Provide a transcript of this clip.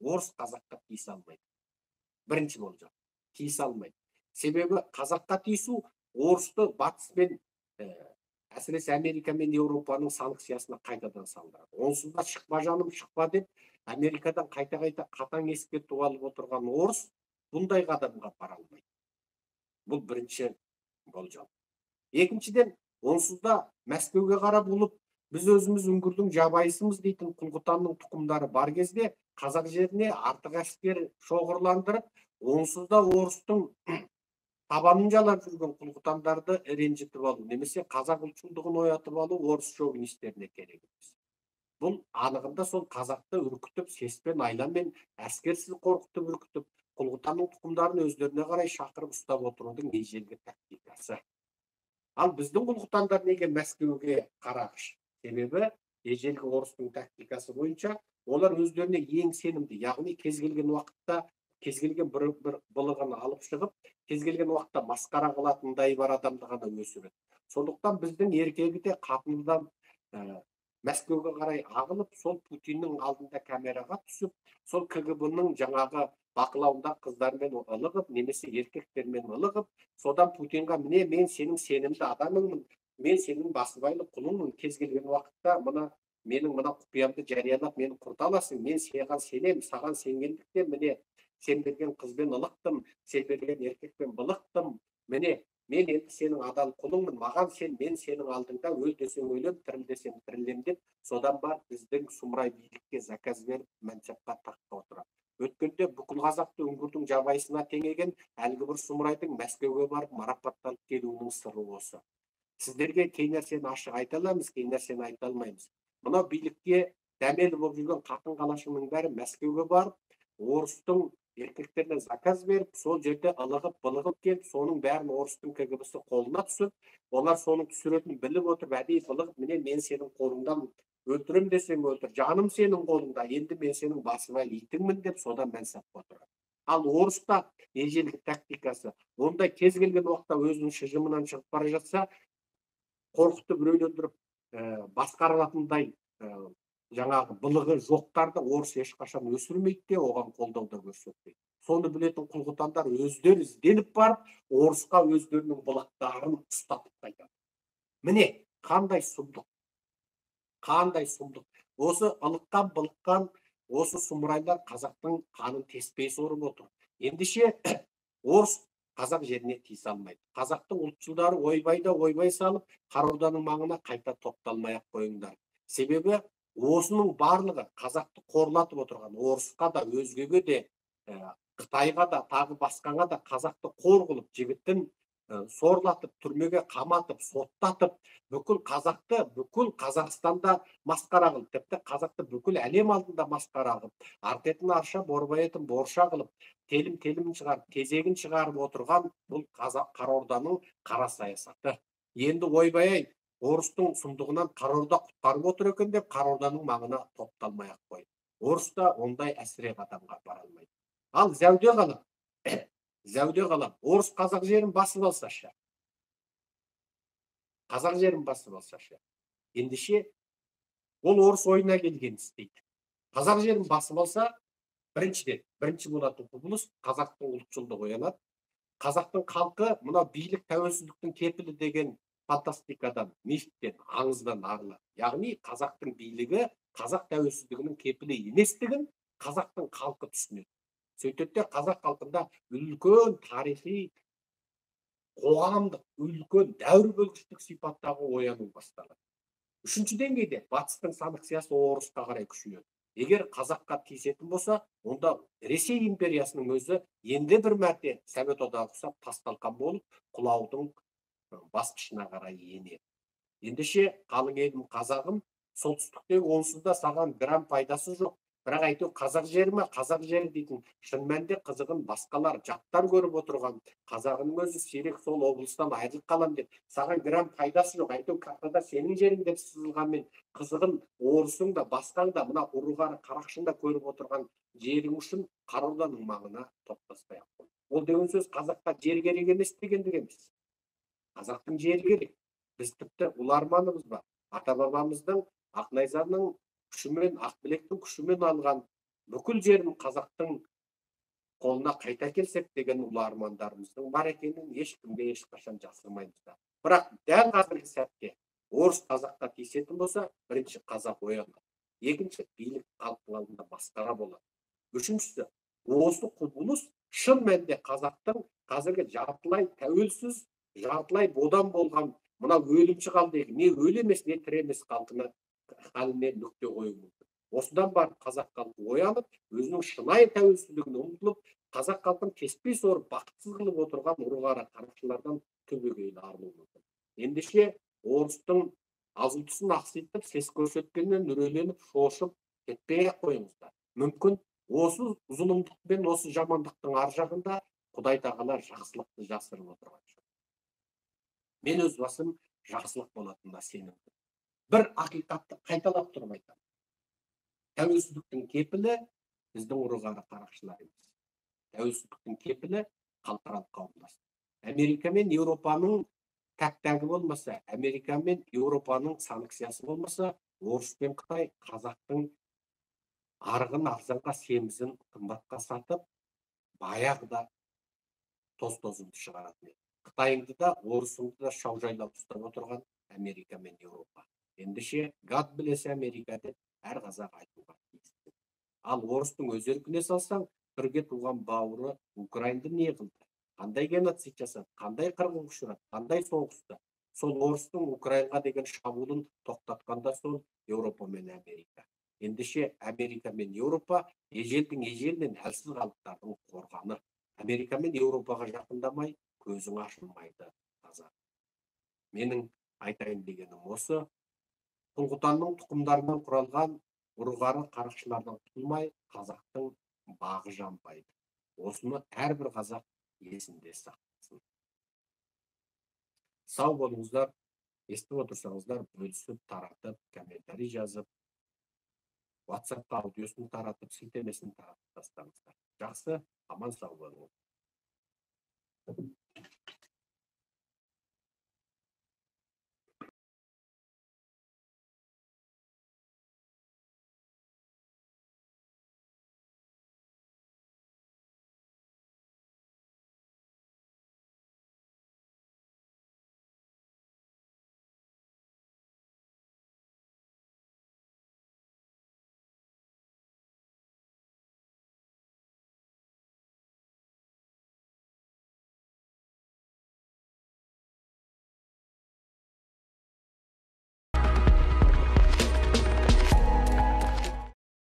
орыс қазаққа тиісе алмайды. Бірінші болжам. Тиісе алмайды. Себебі қазаққа тиісу орысты батыспен, әсіресе Америка мен Еуропаның санкциясына қайтадан салдырады. Онсыз да шықпа жаным, шықпа деп Америкадан қайта-қайта қатаң ескерту алып отырған орыс бұндай қадамға бара алмайды. Бұл бірінші болжам. Екіншіден, онсыз да Мәскеуге қарап ұлып, біз өзіміз үңгірдің жабайысымыз дейтін Құлғытанның тұқымдары бар кезде қазақ жеріне артық әскер шоғырландырып, онсыз да орыстың табанын жалап жүрген Құлғытандарды ренжітіп алу, немесе қазақ ұлтшылдығын оятып алу орыс шовинистеріне керек емес. Бұл анығында сол қазақты үркітіп, сеспен, айламен, әскерсіз қорқытып үркітіп, Құлғытанның тұқымдарын өздеріне қарай шақырып ұстап отырудың ежелгі тактикасы. Ал біздің Құлғытандар неге Мәскеуге қарағыш? Себебі ежелгі орыстың тактикасы бойынша олар өздеріне ең сенімді, яғни кез келген уақытта кез келген бір былығын алып шығып, кез келген уақытта масқара қылатындай бар адамды ғана өсіреді. Сондықтан біздің еркегі де қатындан Мәскеуге қарай ағылып, сол Путиннің алдында камераға түсіп, сол КГБ-ның жаңағы бақылауында қыздармен ылығып, немесе еркектермен ылығып, содан Путинға міне мен сенің сенімді адамыңмын, мен сенің басыбайлы құлыңмын, кез келген уақытта менің құпиямды жариялап мені құрта аласың, мен саған сенем, саған сенгендіктен міне сен берген қызбен ылықтым, сен берген еркекпен былықтым, міне мен енді сенің адал құлыңмын, маған сен, мен сенің алдыңда өл десең өлем, тіріл десең тірілем деп, содан бар біздің сұмырай билікке заказ беріп мәншапқа таққа отырады. Өткенде бүкіл қазақты үңгірдің жабайысына теңеген әлгі бір сұмырайдың Мәскеуге барып марапатталып келуінің сыры осы. Сіздерге кей нәрсені ашық айта аламыз, кей нәрсені айта алмаймыз. Мынау билікке дәмелі болып жүрген қатын қалашының бәрі Мәскеуге барып, орыстың еркектеріне заказ беріп, сол жерде ылығып, былығып келіп, соның бәрін орыстың КГБ-сі қолына түсіп, олар соның түсіретінін біліп отырып, әдейі былығып, міне мен сенің қолыңдан өлтірем десең өлтір, жаным сенің қолыңда, енді мен сенің басыңа итіңмін деп, содан мәнсап отырады. Ал орыста ежелгі тактикасы, ондай кез келген уақытта өзінің шыжымынан шығып бара жатса, қорқытып біреулендіріп басқарылатындай жаңағы былығы жоқтарды орыс ешқашан өсірмейді де, оған қолдау да көрсетпейді. Соны білетін Құлғытандар өздері ізденіп барып, орысқа өздерінің былықтарын ұстатып қайтады. Міне, қандай сұмдық. Қандай сұмдық. Осы ылыққан, былыққан, осы сұмырайлар қазақтың қанын теспей сорып отыр. Ендеше орыс қазақ жеріне тиісе алмайды. Қазақтың ұлтшылдары ойбай салып, Қара Орданың маңына қайта топталмай-ақ қойыңдар. Себебі осының барлығы қазақты қорлатып отырған орысқа да, өзгеге де, Қытайға да, тағы басқаға да қазақты қор қылып, жігіттін сорлатып, түрмеге қаматып, соттатып, бүкіл қазақты, бүкіл Қазақстанда масқара қылып, тіпті қазақты бүкіл әлем алдында масқара қылып, артетін арша, борбай етін борша қылып, телім шығарып, тезегін шығарып отырған бұл Қара Орданың қара саясаты. Енді ойбай-ай, орыстың сұмдығынан Қара Орда құтқарып отыр екен деп, Қара Орданың маңына топталмай-ақ қойды. Орыс та ондай әсіре қадамға бара алмайды. Ал зәуде қалам, орыс қазақ жерін басып алсашы. Қазақ жерін басып алсашы. Ендеше ол орыс ойына келген істейді. Қазақ жерін басып алса, бірінші болатын құбылыс қазақтың ұлтшылдығы оянады. Қазақтың халқы мына билік тәуелсіздіктің кепілі деген фантастикадан, мифтен, аңыздан арылады. Яғни қазақтың билігі қазақ тәуелсіздігінің кепілі еместігін қазақтың халқы түсінеді. Сөйтеді, қазақ халқында үлкен тарихи, қоғамдық, үлкен дәуір бөлгіштік сипаттағы ояну басталады. Үшінші деңгейде батыстың санкциясы орысқа қарай күшейеді. Егер қазаққа тиісетін болса, онда Ресей империясының өзі енді бір мәрте Совет одағы құсап тас-талқан болып, құлаудың басқышына қарай енеді. Ендеше қалың елім қазағым, солтүстіктегі онсыз да саған грамм пайдасы жоқ. Бірақ әйтеу қазақ жері ме, қазақ жері дейтін шын мәнінде қызығын басқалар, жаттар көріп отырған қазағының өзі сирек сол облыстан айырылып қалам деп, саған грамм пайдасы жоқ, әйтеу картада сенің жерің деп сызылғанмен қызығын орысың да, басқаң да, мына ұры-қары қарақшың да көріп отырған жерің үшін Қара Орданың маңына топтаспай-ақ қой. Ол деген сөз қазаққа жер керек емес дегендік емес. Қазақтың жері керек. Біз тіпті ұларманымыз бар. Ата-бабамыздың Ақнайзаның күшімен, Ақбілектің күшімен алған бүкіл жерін қазақтың қолына қайта келсек деген ұлы армандарымыздың бар екенін ешкімге ешқашан жасырмаймыз да. Бірақ дәл қазіргі сәтте орыс қазаққа тиісетін болса, бірінші қазақ оянады. Екінші, билік халықтың алдында масқара болады. Үшіншісі, осы құбылыс шын мәнінде қазақтың қазіргі жартылай тәуелсіз, жартылай бодан болған мына өлімші халдегі не өлі емес, не тірі емес халіне нүкте қою мүмкін. Осыдан барып қазақ халқы оянып, өзінің шынайы тәуелсіздігіне ұмтылып, қазақ халқын кеспей сорып бақытсыз қылып отырған ұры-қара қарақшылардан түбегейлі арылуы мүмкін. Ендеше орыстың азу тісін ақситып, сес көрсеткеннен үрейленіп, шошып кетпей-ақ қойыңыздар. Мүмкін осы зұлымдық пен осы жамандықтың ар жағында Құдай тағала жақсылықты жасырып отырған шығар. Мен өз басым жақсылық болатынына сенімдімін. Бір ақиқатты қайталап тұрып айтамын. Тәуелсіздіктің кепілі біздің ұры-қары қарақшылар емес. Тәуелсіздіктің кепілі халықаралық қауымдастық. Америка мен Еуропаның тәк-тәгі болмаса, Америка мен Еуропаның санкциясы болмаса, орыс пен Қытай қазақтың арғын арзанға семізін қымбатқа сатып, баяғыда тоз-тозымды шығаратын еді. Қытайыңды да, орысыңды да шаужайлап ұстап отырған Америка мен Еуропа. Ендеше гад білесі Америка деп әр қазақ айтуға тиісті. Ал орыстың өз еркіне салсаң, бірге туған бауыры Украинды не қылды? Қандай геноцид жасады? Қандай қырғынға ұшырады? Қандай соғысты? Сол орыстың Украинға деген шабуылын тоқтатқанда сол Еуропа мен Америка. Ендеше Америка мен Еуропа ежелдің ежелінен әлсіз халықтардың қорғаны. Америка мен Еуропаға жақындамай, көзің ашылмайды қазақ. Менің айтайын дегенім осы. Тұңғытанның тұқымдарынан құралған ұры-қары қарақшылардан құтылмай, қазақтың бағы жанбайды. Осыны әрбір қазақ есінде сақтасын. Сау болыңыздар, естіп отырсаңыздар, бөлісіп, таратып, комментарий жазып, WhatsApp-қа аудиосын таратып, сілтемесін таратып тастаңыздар. Жақсы, аман сау болыңыздар.